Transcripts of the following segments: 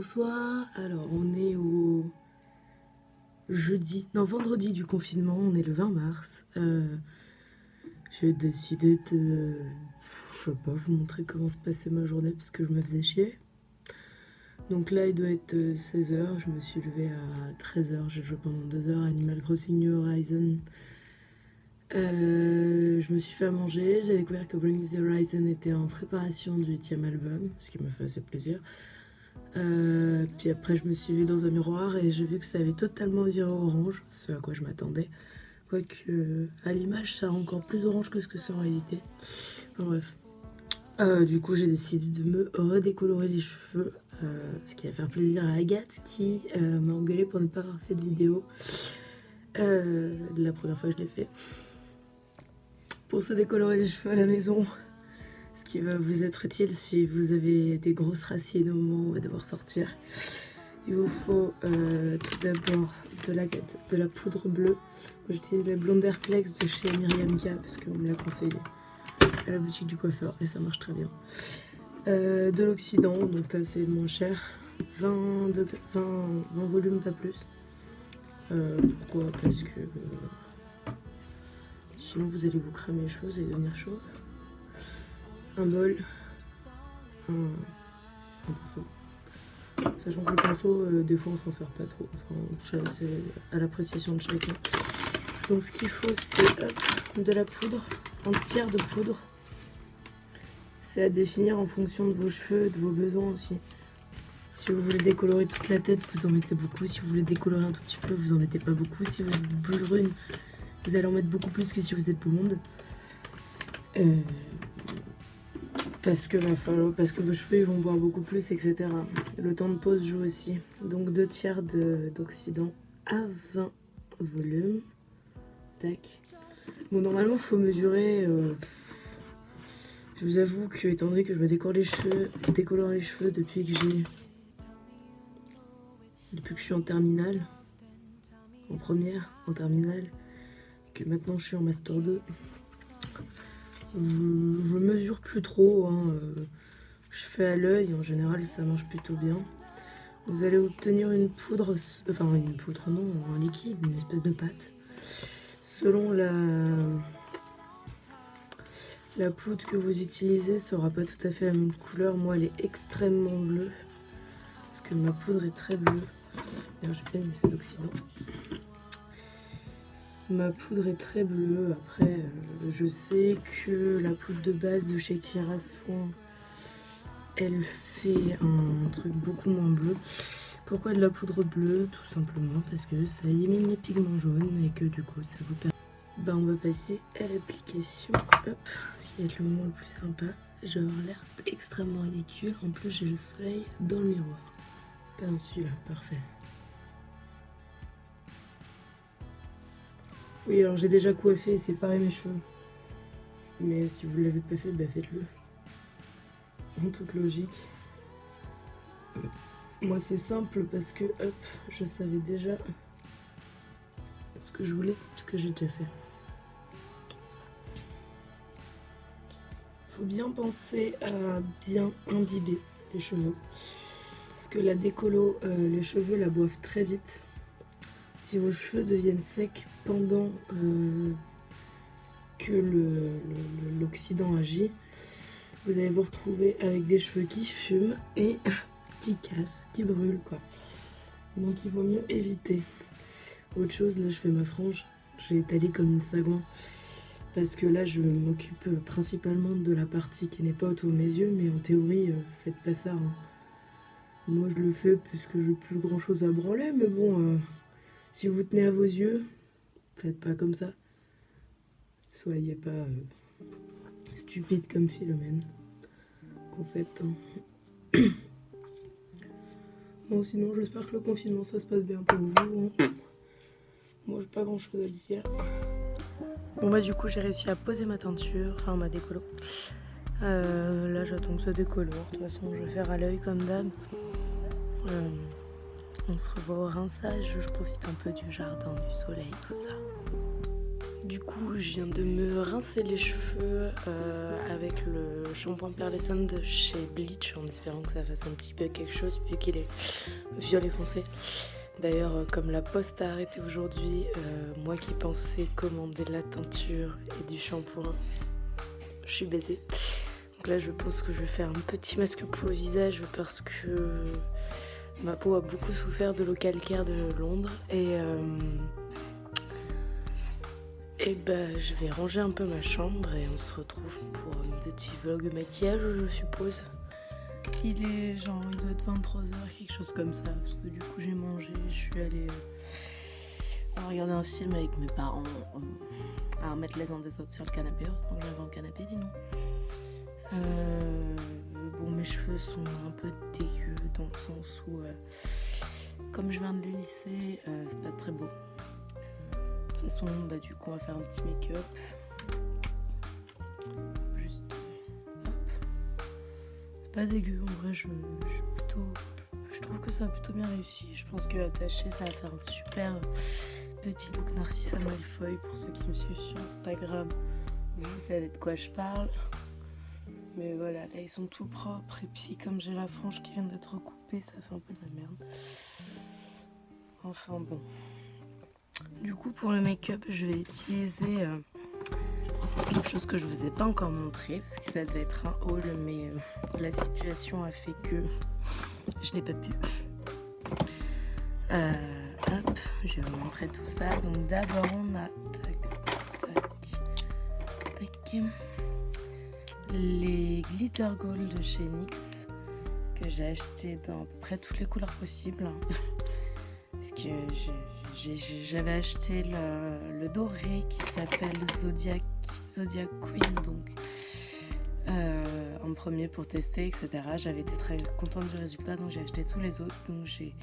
bonsoir. Alors, on est au vendredi du confinement, on est le 20 mars. J'ai décidé de, je sais pas, vous montrer comment se passait ma journée parce que je me faisais chier. Donc là, il doit être 16h, je me suis levée à 13h, j'ai joué pendant 2 heures à Animal Crossing New Horizon. Je me suis fait à manger, j'ai découvert que Bring Me The Horizon était en préparation du 8e album, ce qui me fait assez plaisir. Puis après je me suis vue dans un miroir et j'ai vu que ça avait totalement viré orange, ce à quoi je m'attendais. Quoique à l'image ça rend encore plus orange que ce que c'est en réalité. Enfin bref. Du coup j'ai décidé de me redécolorer les cheveux, ce qui va faire plaisir à Agathe qui m'a engueulée pour ne pas avoir fait de vidéo la première fois que je l'ai fait. Pour se décolorer les cheveux à la maison, ce qui va vous être utile si vous avez des grosses racines au moment où on va devoir sortir. Il vous faut tout d'abord de la poudre bleue. Moi j'utilise la Blonde Airplex de chez Myriam K parce qu'on me l'a conseillé à la boutique du coiffeur et ça marche très bien. De l'oxydant, donc là c'est moins cher. 20 volumes, pas plus. Pourquoi? Parce que sinon vous allez vous cramer les cheveux, vous allez devenir chauve. Un bol, un pinceau. Sachant que le pinceau, des fois on s'en sert pas trop. Enfin, c'est à l'appréciation de chacun. Donc ce qu'il faut c'est de la poudre, un tiers de poudre. C'est à définir en fonction de vos cheveux, de vos besoins aussi. Si vous voulez décolorer toute la tête, vous en mettez beaucoup. Si vous voulez décolorer un tout petit peu, vous en mettez pas beaucoup. Si vous êtes brune, vous allez en mettre beaucoup plus que si vous êtes blonde. Parce que vos cheveux ils vont boire beaucoup plus, etc. Le temps de pause joue aussi. Donc 2 tiers d'oxydant à 20 volumes. Tac. Bon, normalement, il faut mesurer. Je vous avoue que, étant donné que je me décolore les cheveux depuis que je suis en terminale, en première, en terminale, et que maintenant je suis en master 2. Je mesure plus trop, je fais à l'œil, en général ça marche plutôt bien. Vous allez obtenir une poudre, un liquide, une espèce de pâte. Selon la poudre que vous utilisez sera pas tout à fait la même couleur. Moi elle est extrêmement bleue, parce que ma poudre est très bleue. D'ailleurs j'ai pas mis assez d'oxydant. Ma poudre est très bleue. Après, je sais que la poudre de base de chez Kira Soin, elle fait un truc beaucoup moins bleu. Pourquoi de la poudre bleue? Tout simplement parce que ça élimine les pigments jaunes et que du coup, ça vous permet... On va passer à l'application. Hop, ce qui va être le moment le plus sympa. Je vais avoir l'air extrêmement ridicule. En plus, j'ai le soleil dans le miroir. Pas dans celui-là, parfait. Oui, alors j'ai déjà coiffé et séparé mes cheveux. Mais si vous ne l'avez pas fait, faites-le. En toute logique. Moi c'est simple parce que hop, je savais déjà ce que je voulais, ce que j'ai déjà fait. Faut bien penser à bien imbiber les cheveux. Parce que la décolo, les cheveux la boivent très vite. Si vos cheveux deviennent secs pendant que l'oxydant agit, vous allez vous retrouver avec des cheveux qui fument et qui cassent, qui brûlent quoi. Donc il vaut mieux éviter. Autre chose, là je fais ma frange, j'ai étalé comme une sagouin. Parce que là je m'occupe principalement de la partie qui n'est pas autour de mes yeux, mais en théorie, faites pas ça. Moi je le fais parce que j'ai plus grand chose à branler, mais bon, si vous tenez à vos yeux, faites pas comme ça. Soyez pas stupide comme Philomène. Concept. Bon, sinon, j'espère que le confinement ça se passe bien pour vous. Moi, j'ai pas grand chose à dire. Bon, du coup, j'ai réussi à poser ma teinture, enfin ma décolo. Là, j'attends que ça décolore. De toute façon, je vais faire à l'œil comme d'hab. On se revoit au rinçage. Je profite un peu du jardin, du soleil, tout ça. Du coup, je viens de me rincer les cheveux avec le shampoing Pearl Essence de chez Bleach, en espérant que ça fasse un petit peu quelque chose vu qu'il est violet foncé. D'ailleurs, comme la poste a arrêté aujourd'hui, moi qui pensais commander de la teinture et du shampoing, je suis baisée. Donc là, je pense que je vais faire un petit masque pour le visage parce que ma peau a beaucoup souffert de l'eau calcaire de Londres et je vais ranger un peu ma chambre et on se retrouve pour un petit vlog maquillage, je suppose. Il doit être 23h, quelque chose comme ça, parce que du coup j'ai mangé, je suis allée regarder un film avec mes parents, à remettre les uns des autres sur le canapé, donc j'avais un canapé, dis non. Bon, mes cheveux sont un peu dégueux dans le sens où, comme je viens de les lisser, c'est pas très beau. De toute façon, du coup on va faire un petit make-up. Juste, hop. C'est pas dégueu, en vrai je trouve que ça a plutôt bien réussi. Je pense que attaché ça va faire un super petit look Narcissa Malfoy. Pour ceux qui me suivent sur Instagram, vous savez de quoi je parle. Mais voilà, là ils sont tout propres et puis comme j'ai la frange qui vient d'être recoupée, ça fait un peu de la merde. Enfin bon. Du coup pour le make-up, je vais utiliser quelque chose que je vous ai pas encore montré parce que ça devait être un haul, mais la situation a fait que je n'ai pas pu. Hop, je vais vous montrer tout ça. Donc d'abord on a tac, les glitter gold de chez NYX que j'ai acheté dans à peu près toutes les couleurs possibles. Parce que j'avais acheté le doré qui s'appelle Zodiac Queen, donc en premier pour tester, etc. J'avais été très contente du résultat, donc j'ai acheté tous les autres. Donc j'ai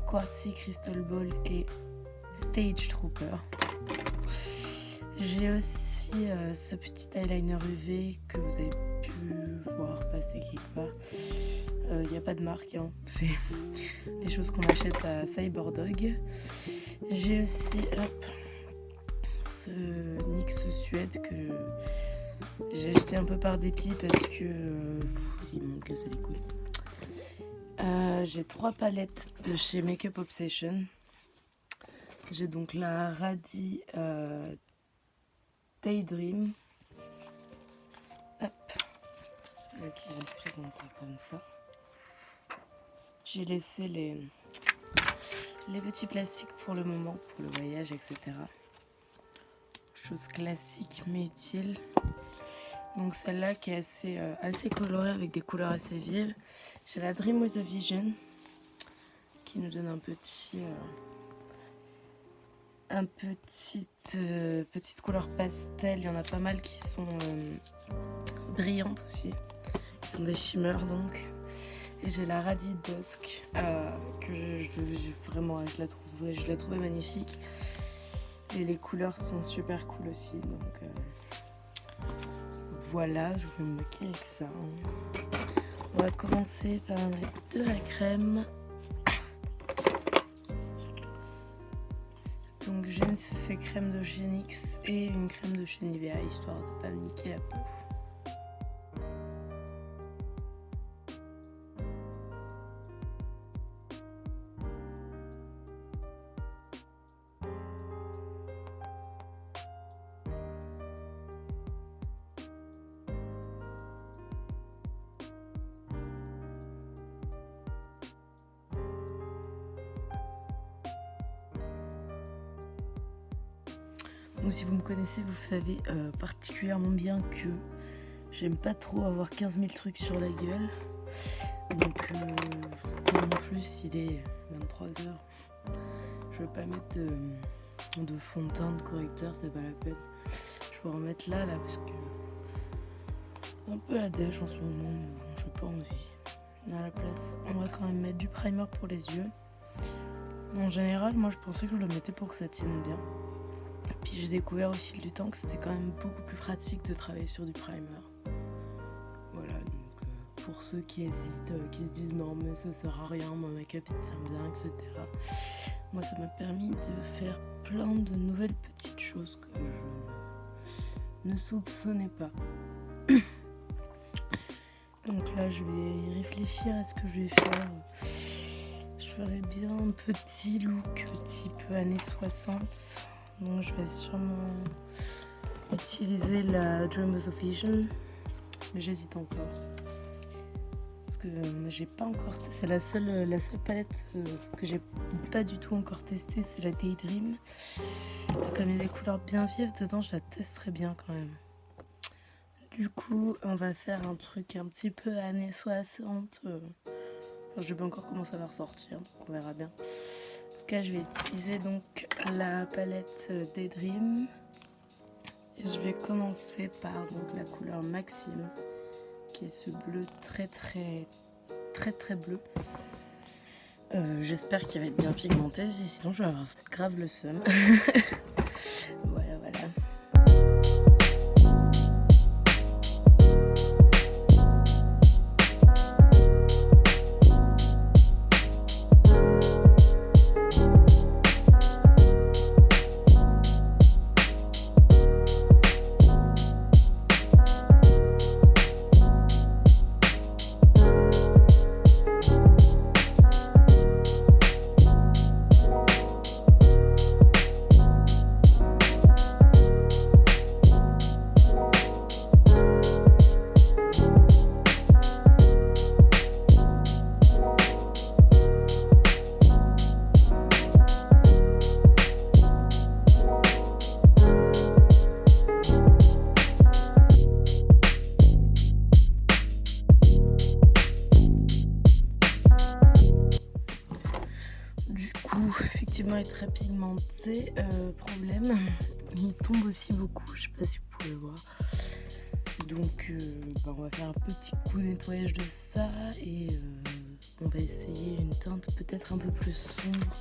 Quartzy, Crystal Ball et Stage Trooper. J'ai aussi ce petit eyeliner UV que vous avez pu voir passer quelque part. Il n'y a pas de marque, hein. C'est les choses qu'on achète à Cyberdog. J'ai aussi ce NYX Suède que j'ai acheté un peu par dépit parce que ils m'ont cassé les couilles. J'ai 3 palettes de chez Makeup Obsession. J'ai donc la Radi Daydream. Hop. Qui va se présenter comme ça. J'ai laissé les petits plastiques pour le moment, pour le voyage, etc. Chose classique mais utile. Donc celle-là qui est assez colorée avec des couleurs assez vives. J'ai la Dream with a Vision qui nous donne petite couleur pastel. Il y en a pas mal qui sont brillantes aussi. Qui sont des shimmers donc. Et j'ai la Radi Dusk que je l'ai trouvée magnifique. Et les couleurs sont super cool aussi. Donc voilà, je vais me maquiller avec ça. On va commencer par mettre de la crème. Donc j'ai une CC crème de chez NYX et une crème de chez Nivea, histoire de ne pas me niquer la peau. Donc si vous me connaissez, vous savez particulièrement bien que j'aime pas trop avoir 15 000 trucs sur la gueule. Donc en plus il est 23h. Je vais pas mettre de fond de teint, de correcteur, c'est pas la peine. Je vais en mettre là parce que un peu à dèche en ce moment, mais bon, j'ai pas envie. À la place, on va quand même mettre du primer pour les yeux. En général, moi je pensais que je le mettais pour que ça tienne bien. Puis j'ai découvert au fil du temps que c'était quand même beaucoup plus pratique de travailler sur du primer. Voilà, donc pour ceux qui hésitent, qui se disent non mais ça sert à rien, mon make-up il tient bien, etc. Moi ça m'a permis de faire plein de nouvelles petites choses que je ne soupçonnais pas. Donc là, je vais y réfléchir à ce que je vais faire. Je ferai bien un petit look type années 60. Donc je vais sûrement utiliser la Dreamers of Vision. Mais j'hésite encore. Parce que j'ai pas encore... C'est la seule palette que j'ai pas du tout encore testée, c'est la Daydream. Comme il y a des couleurs bien vives dedans, je la testerai bien quand même. Du coup, on va faire un truc un petit peu années 60. Enfin, je sais pas encore comment ça va ressortir, donc on verra bien. En tout cas, je vais utiliser donc la palette Daydream. Et je vais commencer par donc la couleur Maxime, qui est ce bleu très bleu. J'espère qu'il va être bien pigmenté, sinon je vais avoir grave le seum. Voilà. Effectivement, est très pigmenté. Problème, il tombe aussi beaucoup. Je sais pas si vous pouvez le voir. Donc, on va faire un petit coup de nettoyage de ça et on va essayer une teinte peut-être un peu plus sombre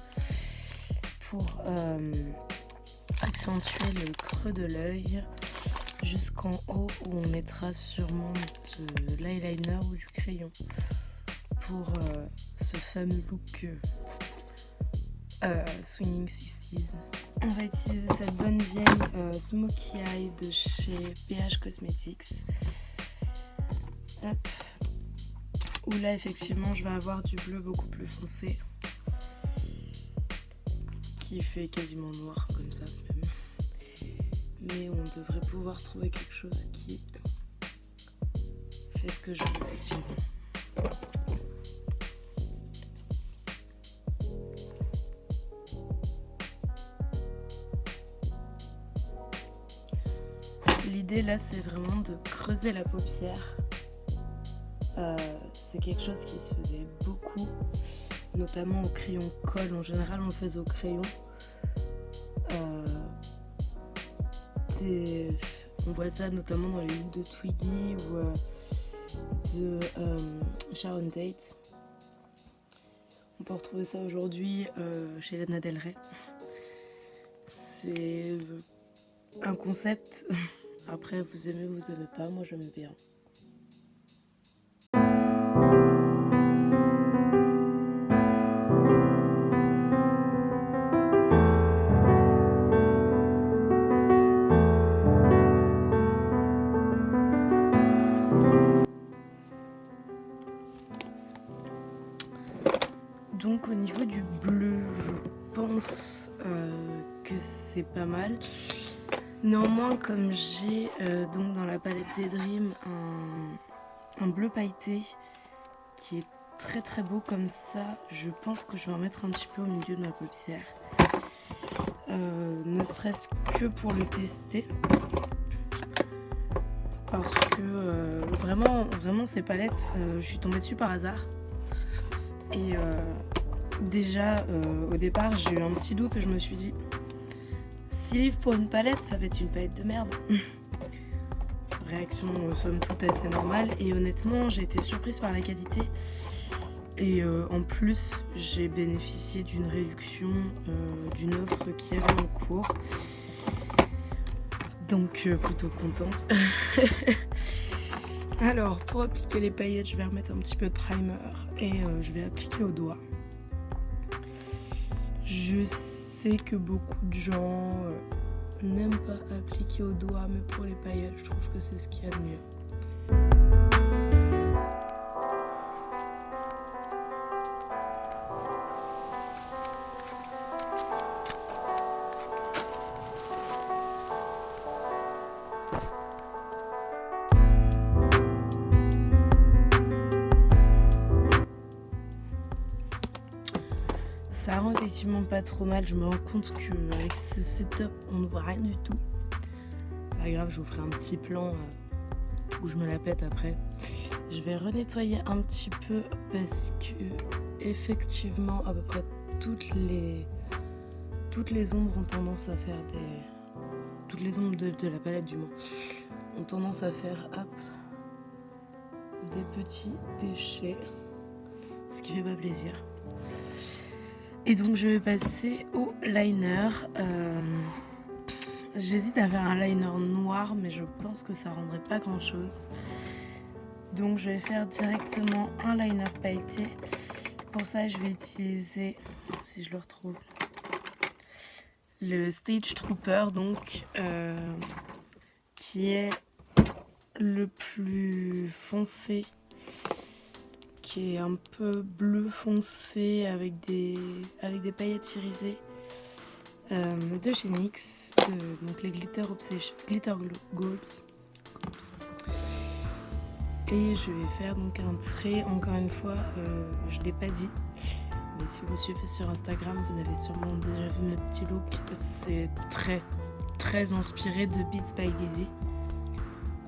pour accentuer le creux de l'œil jusqu'en haut où on mettra sûrement de l'eyeliner ou du crayon pour ce fameux look. Swinging 60s. On va utiliser cette bonne vieille Smokey Eye de chez BH Cosmetics. Hop. Où là effectivement je vais avoir du bleu beaucoup plus foncé qui fait quasiment noir comme ça même. Mais on devrait pouvoir trouver quelque chose qui fait ce que je veux effectivement. L'idée là c'est vraiment de creuser la paupière. C'est quelque chose qui se faisait beaucoup, notamment au crayon colle. En général on le faisait au crayon. On voit ça notamment dans les looks de Twiggy ou de Sharon Tate. On peut retrouver ça aujourd'hui chez Lana Del Rey. C'est un concept. Après, vous aimez, vous aimez pas, moi j'aime bien. Donc au niveau du bleu, je pense que c'est pas mal. Néanmoins, comme j'ai donc dans la palette Daydream un bleu pailleté qui est très beau comme ça, je pense que je vais en mettre un petit peu au milieu de ma paupière. Ne serait-ce que pour le tester. Parce que vraiment ces palettes, je suis tombée dessus par hasard. Et déjà au départ j'ai eu un petit doute, je me suis dit 6 livres pour une palette, ça va être une palette de merde. Réaction somme toute assez normale et honnêtement j'ai été surprise par la qualité et en plus j'ai bénéficié d'une réduction d'une offre qui avait en cours, donc plutôt contente. Alors pour appliquer les paillettes je vais remettre un petit peu de primer et je vais appliquer au doigt. Je sais sais que beaucoup de gens n'aiment pas appliquer au doigt, mais pour les paillettes, je trouve que c'est ce qu'il y a de mieux. Ça rend effectivement pas trop mal, je me rends compte qu'avec ce setup on ne voit rien du tout. Pas grave, je vous ferai un petit plan où je me la pète après. Je vais renettoyer un petit peu parce que effectivement à peu près toutes les ombres ont tendance à faire toutes les ombres de la palette du moins ont tendance à faire des petits déchets, ce qui fait pas plaisir. Et donc je vais passer au liner. J'hésite à faire un liner noir, mais je pense que ça rendrait pas grand chose. Donc je vais faire directement un liner pailleté. Pour ça je vais utiliser, si je le retrouve, le Stage Trooper, donc qui est le plus foncé, qui est un peu bleu foncé avec des paillettes irisées de chez NYX, donc les Glitter Goals. Et je vais faire donc un trait, encore une fois, je ne l'ai pas dit, mais si vous me suivez sur Instagram, vous avez sûrement déjà vu mes petits looks. C'est très inspiré de Beats by Lizzy.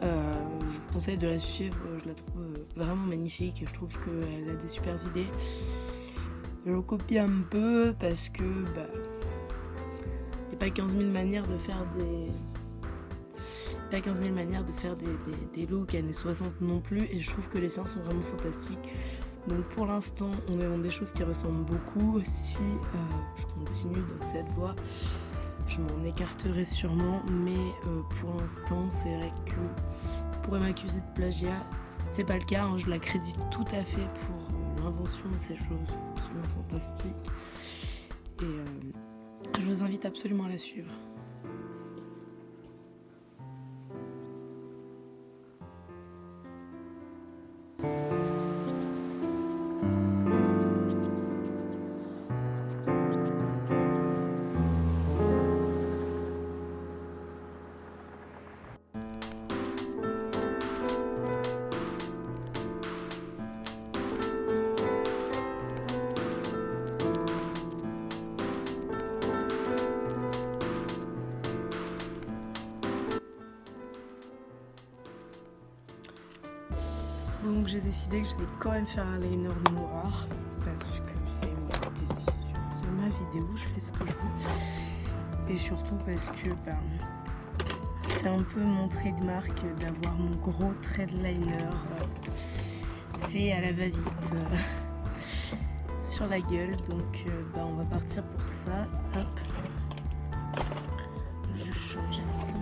Je vous conseille de la suivre, je la trouve vraiment magnifique, je trouve qu'elle a des super idées. Je le copie un peu parce que il n'y a pas 15 000 manières de faire des looks années 60 non plus, et je trouve que les siens sont vraiment fantastiques. Donc pour l'instant on est dans des choses qui ressemblent beaucoup. Si je continue dans cette voie, je m'en écarterai sûrement, mais pour l'instant c'est vrai que on pourrait m'accuser de plagiat. C'est pas le cas, hein, je la crédite tout à fait pour l'invention de ces choses absolument fantastiques. Et je vous invite absolument à la suivre. Donc j'ai décidé que j'allais quand même faire un liner noir parce que c'est ma vidéo, je fais ce que je veux. Et surtout parce que c'est un peu mon trademark d'avoir mon gros trait de liner fait à la va-vite sur la gueule. Donc on va partir pour ça. Hop. Je change la caméra.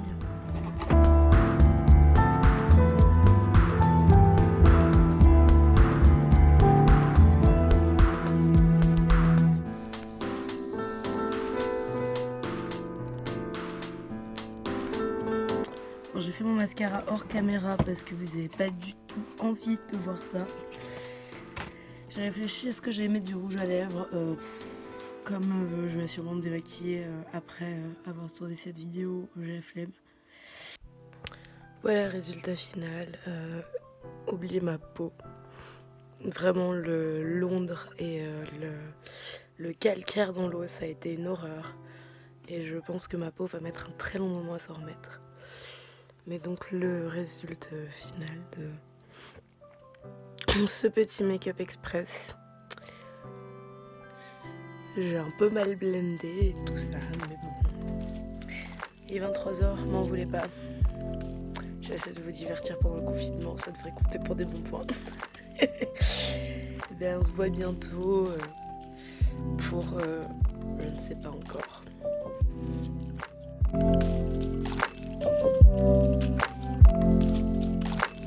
J'ai fait mon mascara hors caméra parce que vous n'avez pas du tout envie de voir ça. J'ai réfléchi à ce que j'allais mettre du rouge à lèvres. Comme je vais sûrement me démaquiller après avoir tourné cette vidéo, j'ai flemme. Voilà le résultat final. Oubliez ma peau. Vraiment le Londres et le calcaire dans l'eau, ça a été une horreur. Et je pense que ma peau va mettre un très long moment à s'en remettre. Mais donc le résultat final de ce petit make-up express. J'ai un peu mal blendé et tout ça, mais bon. Il est 23h, m'en voulez pas. J'essaie de vous divertir pendant le confinement, ça devrait compter pour des bons points. Et bien on se voit bientôt pour je ne sais pas encore.